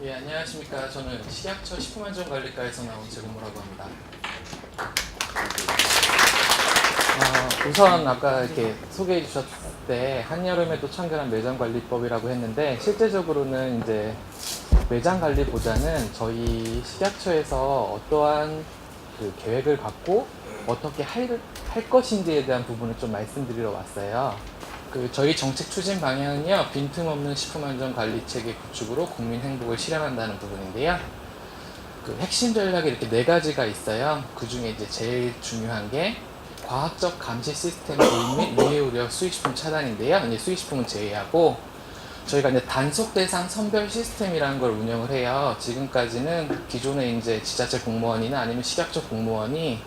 예, 안녕하십니까. 저는 식약처 식품안전관리과에서 나온 재건무라고 합니다. 우선 아까 이렇게 소개해 주셨을 때 한여름에도 청결한 매장관리법이라고 했는데, 실제적으로는 이제 매장관리보다는 저희 식약처에서 어떠한 그 계획을 갖고 어떻게 할 것인지에 대한 부분을 좀 말씀드리러 왔어요. 저희 정책 추진 방향은요, 빈틈없는 식품안전관리체계 구축으로 국민 행복을 실현한다는 부분인데요. 핵심 전략이 이렇게 4가지가 있어요. 그 중에 이제 제일 중요한 게 과학적 감시 시스템 도입 및 위해 우려 수입식품 차단인데요. 이제 수입식품은 제외하고 저희가 이제 단속 대상 선별 시스템이라는 걸 운영을 해요. 지금까지는 기존에 이제 지자체 공무원이나 아니면 식약처 공무원이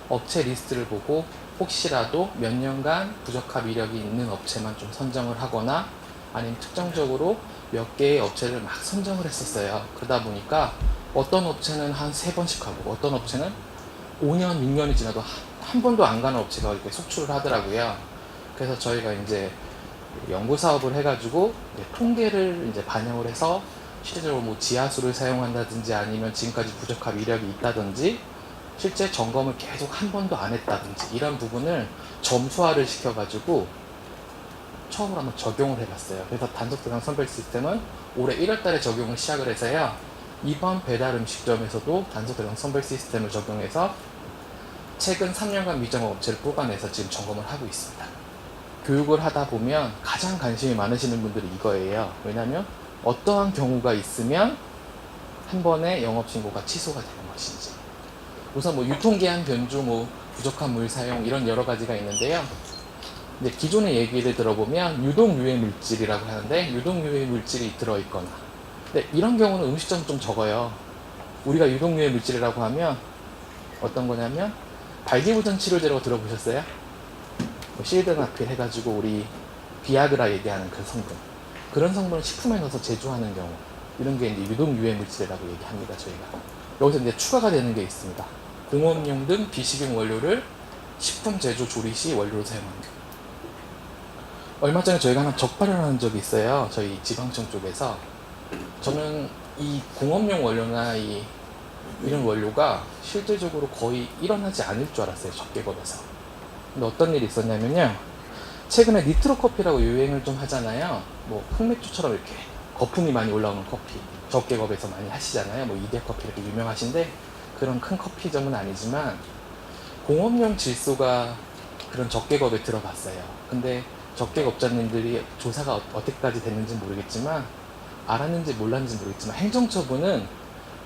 업체 리스트를 보고 혹시라도 몇 년간 부적합 이력이 있는 업체만 좀 선정을 하거나 아니면 특정적으로 몇 개의 업체를 막 선정을 했었어요. 그러다 보니까 어떤 업체는 한 3번씩 하고 어떤 업체는 5년, 6년이 지나도 한 번도 안 가는 업체가 이렇게 속출을 하더라고요. 그래서 저희가 이제 연구 사업을 해가지고 이제 통계를 이제 반영을 해서 실제로 뭐 지하수를 사용한다든지 아니면 지금까지 부적합 이력이 있다든지 실제 점검을 계속 한 번도 안 했다든지 이런 부분을 점수화를 시켜가지고 처음으로 한번 적용을 해봤어요. 그래서 단속 대상 선별 시스템은 올해 1월 달에 적용을 시작을 해서요. 이번 배달 음식점에서도 단속 대상 선별 시스템을 적용해서 최근 3년간 미정업 업체를 뽑아내서 지금 점검을 하고 있습니다. 교육을 하다 보면 가장 관심이 많으시는 분들이 이거예요. 왜냐하면 어떠한 경우가 있으면 한 번에 영업신고가 취소가 되는 것인지, 우선 뭐 유통기한 변주, 뭐 부족한 물 사용 이런 여러 가지가 있는데요. 이제 기존의 얘기를 들어보면 유독유해 물질이라고 하는데 유독유해 물질이 들어있거나, 근데 이런 경우는 음식점 좀 적어요. 우리가 유독유해 물질이라고 하면 어떤 거냐면 발기부전 치료제라고 들어보셨어요? 뭐 실드나필 해가지고 우리 비아그라 얘기하는 그 성분, 그런 성분을 식품에 넣어서 제조하는 경우, 이런 게 이제 유독유해 물질이라고 얘기합니다. 저희가 여기서 이제 추가가 되는 게 있습니다. 공업용 등 비식용 원료를 식품 제조 조리 시 원료로 사용하는 경우. 얼마 전에 저희가 하나 적발을 한 적이 있어요. 저희 지방청 쪽에서. 저는 이 공업용 원료나 이런 원료가 실제적으로 거의 일어나지 않을 줄 알았어요. 적개법에서. 근데 어떤 일이 있었냐면요. 최근에 니트로 커피라고 유행을 좀 하잖아요. 뭐 흑맥주처럼 이렇게 거품이 많이 올라오는 커피. 적개법에서 많이 하시잖아요. 뭐 이대 커피 이렇게 유명하신데 그런 큰 커피점은 아니지만 공업용 질소가 그런 적개법에 들어갔어요. 근데 적개업자님들이 조사가 어떻게까지 됐는지 모르겠지만, 알았는지 몰랐는지 모르겠지만 행정처분은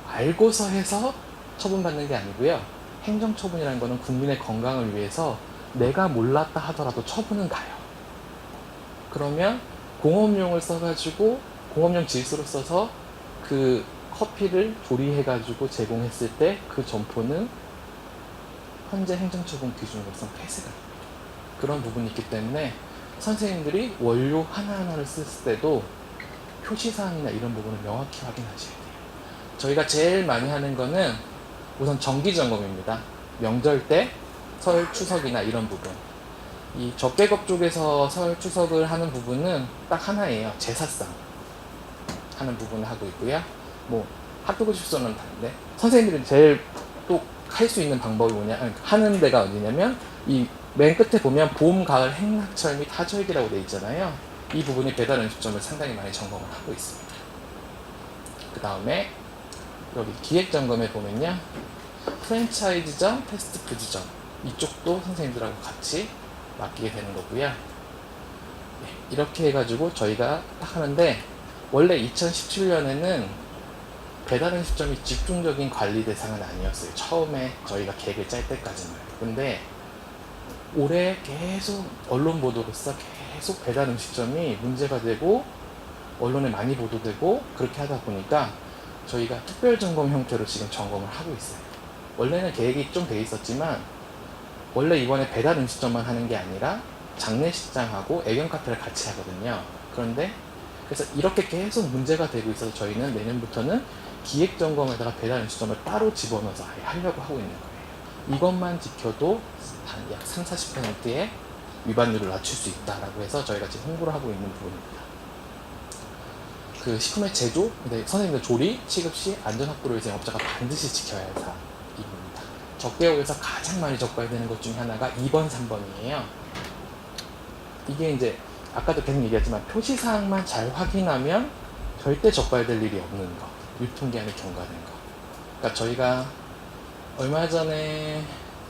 알고서 해서 처분받는 게 아니고요. 행정처분이라는 거는 국민의 건강을 위해서 내가 몰랐다 하더라도 처분은 가요. 그러면 공업용을 써가지고 공업용 질소를 써서 그 커피를 조리해가지고 제공했을 때 그 점포는 현재 행정처분 기준으로서 폐쇄가 됩니다. 그런 부분이 있기 때문에 선생님들이 원료 하나하나를 쓸 때도 표시사항이나 이런 부분을 명확히 확인하셔야 돼요. 저희가 제일 많이 하는 거는 우선 정기점검입니다. 명절 때 설, 추석이나 이런 부분. 이 적개법 쪽에서 설, 추석을 하는 부분은 딱 하나예요. 제사상 하는 부분을 하고 있고요. 뭐 학교 급식소는 다른데, 선생님들이 제일 또 할 수 있는 방법이 뭐냐, 하는 데가 어디냐면 이 맨 끝에 보면 봄, 가을, 행락철 및 하절기라고 되어 있잖아요. 이 부분이 배달 음식점을 상당히 많이 점검을 하고 있습니다. 그 다음에 여기 기획점검에 보면요, 프랜차이즈점, 패스트푸드점 이쪽도 선생님들하고 같이 맡기게 되는 거고요. 네, 이렇게 해가지고 저희가 딱 하는데, 원래 2017년에는 배달 음식점이 집중적인 관리 대상은 아니었어요. 처음에 저희가 계획을 짤 때까지는. 근데 올해 계속 언론 보도로서 계속 배달 음식점이 문제가 되고 언론에 많이 보도되고 그렇게 하다 보니까 저희가 특별 점검 형태로 지금 점검을 하고 있어요. 원래는 계획이 좀 돼 있었지만, 원래 이번에 배달 음식점만 하는 게 아니라 장례식장하고 애견 카페를 같이 하거든요. 그런데 그래서 이렇게 계속 문제가 되고 있어서 저희는 내년부터는 기획 점검에다가 배달 음식점을 따로 집어넣어서 아예 하려고 하고 있는 거예요. 이것만 지켜도 한 약 30-40%의 위반율을 낮출 수 있다라고 해서 저희가 지금 홍보를 하고 있는 부분입니다. 그 식품의 제조, 근데 선생님들 조리, 취급 시 안전확보를 위해서 영업자가 반드시 지켜야 할 사항입니다. 적개업에서 가장 많이 적봐야 되는 것 중에 하나가 2번, 3번이에요. 이게 이제 아까도 계속 얘기했지만 표시사항만 잘 확인하면 절대 적봐야 될 일이 없는 거, 유통기한이 경과된 거. 그러니까 저희가 얼마 전에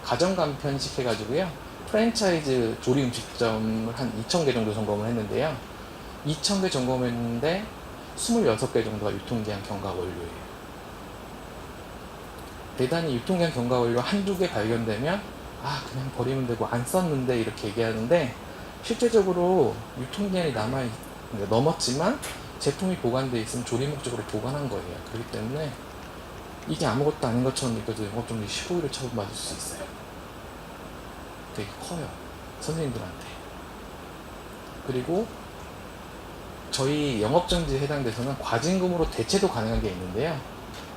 가정간편식 해가지고요, 프랜차이즈 조리 음식점을 한 2,000개 정도 점검을 했는데요. 2,000개 점검했는데 26개 정도가 유통기한 경과 원료예요. 대단히 유통기한 경과 원료 한두 개 발견되면 그냥 버리면 되고 안 썼는데 이렇게 얘기하는데, 실제적으로 유통기한이 넘었지만 제품이 보관돼 있으면 조리 목적으로 보관한 거예요. 그렇기 때문에 이게 아무것도 아닌 것처럼 느껴도 영업정지 15일을 처분받을 수 있어요. 되게 커요, 선생님들한테. 그리고 저희 영업정지에 해당돼서는 과징금으로 대체도 가능한 게 있는데요,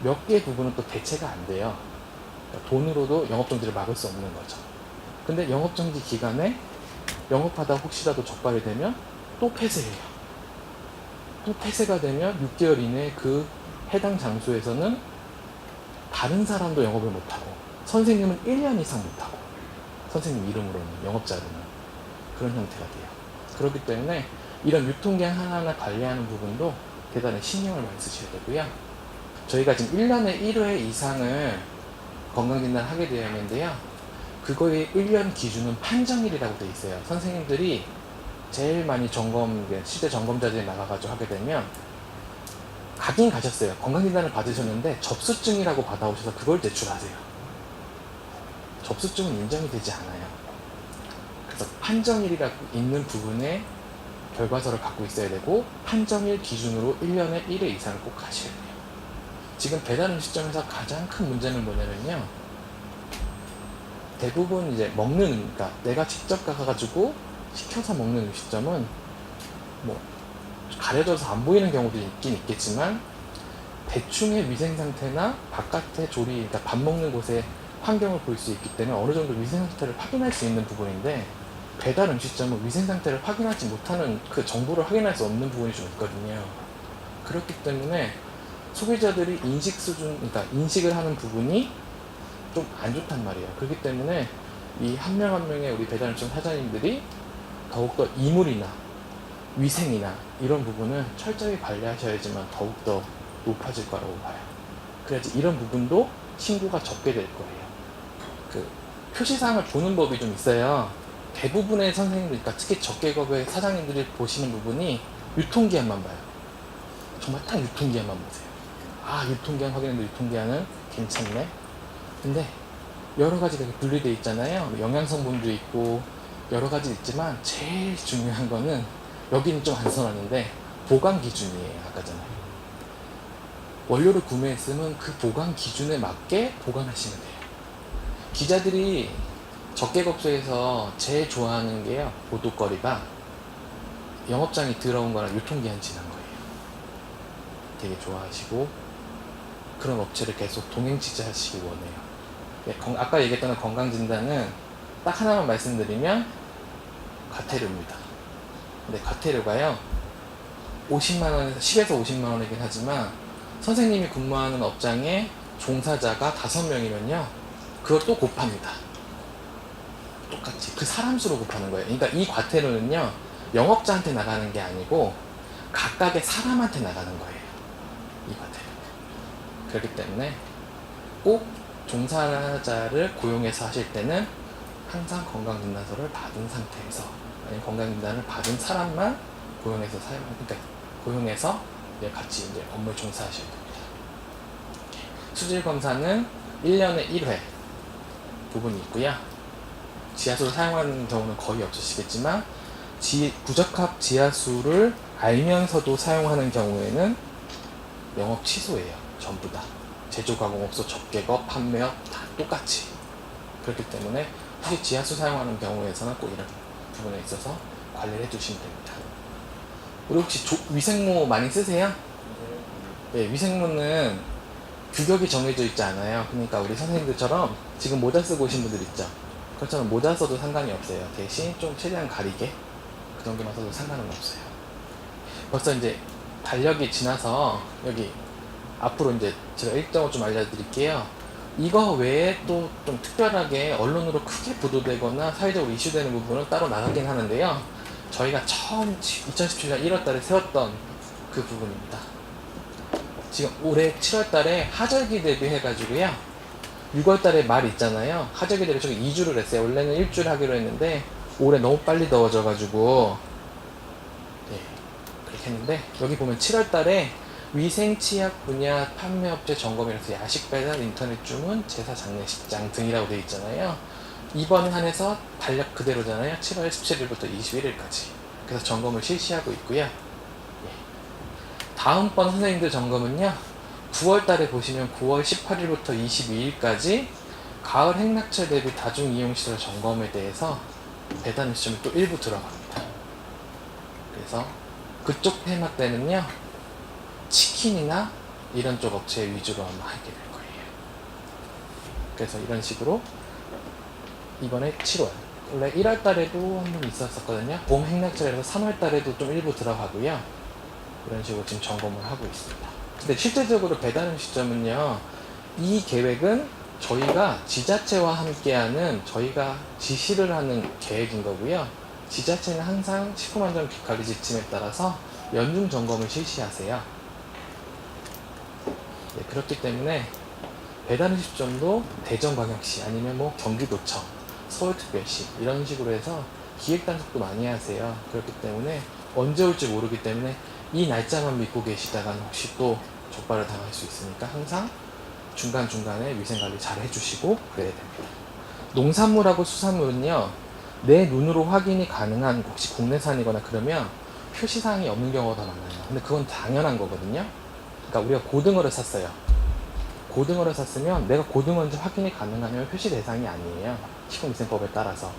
몇 개 부분은 또 대체가 안 돼요. 그러니까 돈으로도 영업정지를 막을 수 없는 거죠. 근데 영업정지 기간에 영업하다 혹시라도 적발이 되면 또 폐쇄해요. 또 폐쇄가 되면 6개월 이내에 그 해당 장소에서는 다른 사람도 영업을 못하고, 선생님은 1년 이상 못하고, 선생님 이름으로는, 영업자로는 그런 형태가 돼요. 그렇기 때문에 이런 유통기한 하나하나 관리하는 부분도 대단히 신경을 많이 쓰셔야 되고요. 저희가 지금 1년에 1회 이상을 건강진단을 하게 되어 있는데요, 그거의 1년 기준은 판정일이라고 되어 있어요. 선생님들이 제일 많이 실제 점검자들이 나가가지고 하게 되면, 가긴 가셨어요. 건강진단을 받으셨는데 접수증이라고 받아오셔서 그걸 제출하세요. 접수증은 인정이 되지 않아요. 그래서 판정일이라고 있는 부분에 결과서를 갖고 있어야 되고, 판정일 기준으로 1년에 1회 이상을 꼭 하셔야 돼요. 지금 배달 음식점에서 가장 큰 문제는 뭐냐면요, 대부분 이제 그러니까 내가 직접 가가지고 시켜서 먹는 음식점은 뭐 가려져서 안 보이는 경우도 있긴 있겠지만, 대충의 위생 상태나 바깥의 조리, 그러니까 밥 먹는 곳의 환경을 볼 수 있기 때문에 어느 정도 위생 상태를 확인할 수 있는 부분인데, 배달 음식점은 위생 상태를 확인하지 못하는, 그 정보를 확인할 수 없는 부분이 좀 있거든요. 그렇기 때문에 소비자들이 인식 수준, 그러니까 인식을 하는 부분이 좀 안 좋단 말이에요. 그렇기 때문에 이 한 명 한 명의 우리 배달 음식점 사장님들이 더욱더 이물이나 위생이나 이런 부분을 철저히 관리하셔야지만 더욱더 높아질 거라고 봐요. 그래야지 이런 부분도 신고가 적게 될 거예요. 그 표시사항을 보는 법이 좀 있어요. 대부분의 선생님들, 그러니까 특히 적개업의 사장님들이 보시는 부분이 유통기한만 봐요. 정말 딱 유통기한만 보세요. 유통기한 확인했는데 유통기한은 괜찮네. 근데 여러 가지가 분리되어 있잖아요. 영양성분도 있고 여러 가지 있지만, 제일 중요한 거는, 여기는 좀 안 써놨는데, 보관 기준이에요. 아까 전에 원료를 구매했으면 그 보관 기준에 맞게 보관하시면 돼요. 기자들이 적개업소에서 제일 좋아하는 게요, 보도거리가 영업장이 들어온 거랑 유통기한 지난 거예요. 되게 좋아하시고 그런 업체를 계속 동행 취재하시기 원해요. 아까 얘기했던 건강진단은 딱 하나만 말씀드리면 과태료입니다. 근데 과태료가요, 50만원에서 10에서 50만원이긴 하지만, 선생님이 근무하는 업장에 종사자가 5명이면요 그걸 또 곱합니다. 똑같이 그 사람 수로 곱하는 거예요. 그러니까 이 과태료는요, 영업자한테 나가는 게 아니고 각각의 사람한테 나가는 거예요, 이 과태료. 그렇기 때문에 꼭 종사자를 고용해서 하실 때는 항상 건강진단서를 받은 상태에서, 아니면 건강진단을 받은 사람만 고용해서 고용해서 같이 이제 업무에 종사하셔야 됩니다. 수질검사는 1년에 1회 부분이 있고요. 지하수를 사용하는 경우는 거의 없으시겠지만, 부적합 지하수를 알면서도 사용하는 경우에는 영업 취소예요. 전부 다. 제조가공업소, 적개업, 판매업 다 똑같이. 그렇기 때문에 혹시 지하수 사용하는 경우에서는 꼭 이런 부분에 있어서 관리를 해주시면 됩니다. 우리 혹시 위생모 많이 쓰세요? 네, 위생모는 규격이 정해져 있지 않아요. 그러니까 우리 선생님들처럼 지금 모자 쓰고 오신 분들 있죠? 그렇지만 모자 써도 상관이 없어요. 대신 좀 최대한 가리게, 그 정도만 써도 상관은 없어요. 벌써 이제 달력이 지나서 여기 앞으로 이제 제가 일정을 좀 알려드릴게요. 이거 외에 또 좀 특별하게 언론으로 크게 보도되거나 사회적으로 이슈되는 부분은 따로 나가긴 하는데요. 저희가 처음 2017년 1월달에 세웠던 그 부분입니다. 지금 올해 7월달에 하절기 대비해가지고요. 6월달에 말 있잖아요. 하절기 대비 저기 2주를 했어요. 원래는 1주를 하기로 했는데 올해 너무 빨리 더워져가지고 그렇게 했는데 여기 보면 7월달에 위생치약 분야 판매업체 점검이라서 야식 배달, 인터넷 주문, 제사 장례식장 등이라고 되어 있잖아요. 이번 한해서 달력 그대로잖아요. 7월 17일부터 21일까지. 그래서 점검을 실시하고 있고요. 다음번 선생님들 점검은요. 9월달에 보시면 9월 18일부터 22일까지 가을 행락철 대비 다중이용시설 점검에 대해서 배달 시점이 또 일부 들어갑니다. 그래서 그쪽 테마 때는요. 치킨이나 이런 쪽 업체 위주로 아마 하게 될 거예요. 그래서 이런 식으로 이번에 7월 원래 1월 달에도 한 번 있었거든요. 봄 행락철에서 3월 달에도 좀 일부 들어가고요. 이런 식으로 지금 점검을 하고 있습니다. 근데 실제적으로 배달 시점은요. 이 계획은 저희가 지자체와 함께하는 저희가 지시를 하는 계획인 거고요. 지자체는 항상 식품안전관리 지침에 따라서 연중 점검을 실시하세요. 네, 그렇기 때문에 배달 음식점도 대전광역시 아니면 뭐 경기도청, 서울특별시 이런 식으로 해서 기획단속도 많이 하세요. 그렇기 때문에 언제 올지 모르기 때문에 이 날짜만 믿고 계시다가는 혹시 또 적발을 당할 수 있으니까 항상 중간중간에 위생관리 잘 해주시고 그래야 됩니다. 농산물하고 수산물은요. 내 눈으로 확인이 가능한 혹시 국내산이거나 그러면 표시사항이 없는 경우가 더 많아요. 근데 그건 당연한 거거든요. 그러니까 우리가 고등어를 샀어요. 고등어를 샀으면 내가 고등어인지 확인이 가능하면 표시 대상이 아니에요. 식품위생법에 따라서.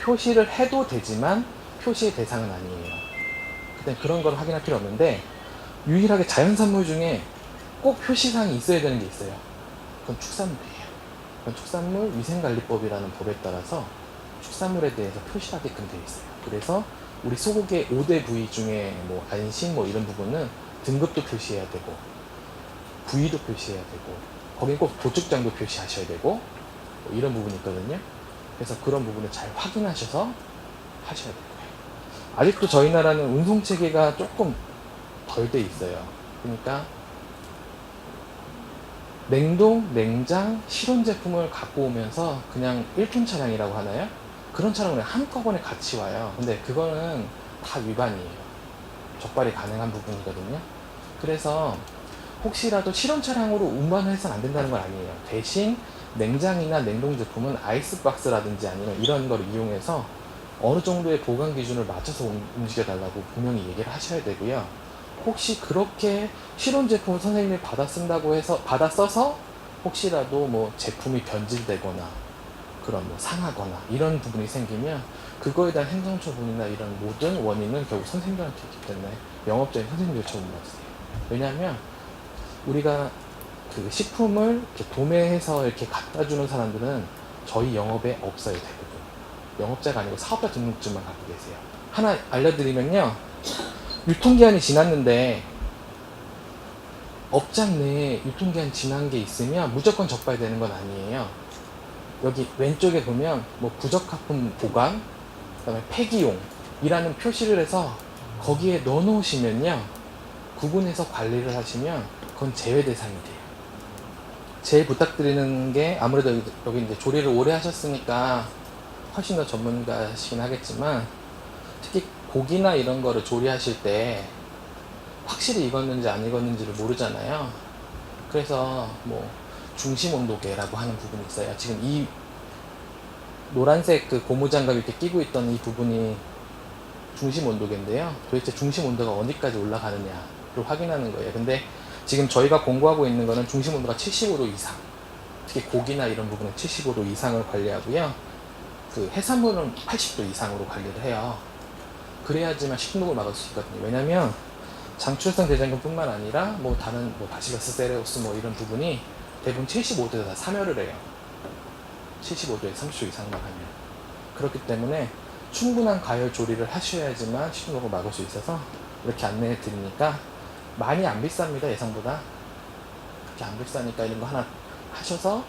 표시를 해도 되지만 표시의 대상은 아니에요. 그때 그런 걸 확인할 필요 없는데 유일하게 자연산물 중에 꼭 표시사항이 있어야 되는 게 있어요. 그건 축산물이에요. 그건 축산물 위생관리법이라는 법에 따라서 축산물에 대해서 표시하게끔 되어 있어요. 그래서 우리 소고기의 5대 부위 중에 뭐 안심 뭐 이런 부분은 등급도 표시해야 되고 부위도 표시해야 되고 거긴 꼭 도축장도 표시하셔야 되고 뭐 이런 부분이 있거든요. 그래서 그런 부분을 잘 확인하셔서 하셔야 될 거예요. 아직도 저희 나라는 운송 체계가 조금 덜 돼 있어요. 그러니까 냉동, 냉장, 실온 제품을 갖고 오면서 그냥 1품 차량이라고 하나요? 그런 차량을 한꺼번에 같이 와요. 근데 그거는 다 위반이에요. 적발이 가능한 부분이거든요. 그래서 혹시라도 실온 차량으로 운반해서는 안 된다는 건 아니에요. 대신 냉장이나 냉동 제품은 아이스박스라든지 아니면 이런 걸 이용해서 어느 정도의 보관 기준을 맞춰서 움직여 달라고 분명히 얘기를 하셔야 되고요. 혹시 그렇게 실온 제품을 선생님이 받아 쓴다고 해서 받아 써서 혹시라도 뭐 제품이 변질되거나 그런 뭐 상하거나 이런 부분이 생기면 그거에 대한 행정처분이나 이런 모든 원인은 결국 선생님들한테 있기 때문에 영업자인 선생님들 처분받으세요. 왜냐하면 우리가 그 식품을 이렇게 도매해서 이렇게 갖다 주는 사람들은 저희 영업에 없어요, 대부분. 영업자가 아니고 사업자 등록증만 갖고 계세요. 하나 알려드리면요. 유통기한이 지났는데 업장 내에 유통기한 지난 게 있으면 무조건 적발되는 건 아니에요. 여기 왼쪽에 보면 뭐 부적합품 보관, 그다음에 폐기용이라는 표시를 해서 거기에 넣어 놓으시면요. 구분해서 관리를 하시면 그건 제외 대상이 돼요. 제일 부탁드리는 게 아무래도 여기 이제 조리를 오래 하셨으니까 훨씬 더 전문가시긴 하겠지만 특히 고기나 이런 거를 조리하실 때 확실히 익었는지 안 익었는지를 모르잖아요. 그래서 뭐 중심 온도계라고 하는 부분이 있어요. 지금 이 노란색 그 고무장갑 이렇게 끼고 있던 이 부분이 중심 온도계인데요. 도대체 중심 온도가 어디까지 올라가느냐를 확인하는 거예요. 근데 지금 저희가 공부하고 있는 거는 중심 온도가 75도 이상, 특히 고기나 이런 부분은 75도 이상을 관리하고요. 그 해산물은 80도 이상으로 관리를 해요. 그래야지만 식중독을 막을 수 있거든요. 왜냐면 장출성 대장균뿐만 아니라 뭐 다른 뭐 바실러스 세레우스 뭐 이런 부분이 대부분 75도에서 다 사멸을 해요. 75도에 30초 이상만 하면. 그렇기 때문에 충분한 가열 조리를 하셔야지만 식중독을 막을 수 있어서 이렇게 안내해 드리니까 많이 안 비쌉니다. 예상보다. 그렇게 안 비싸니까 이런 거 하나 하셔서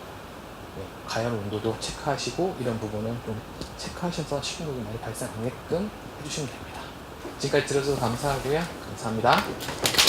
가열 온도도 체크하시고 이런 부분은 좀 체크하셔서 식중독이 많이 발생 안 하게끔 해주시면 됩니다. 지금까지 들어주셔서 감사하고요. 감사합니다.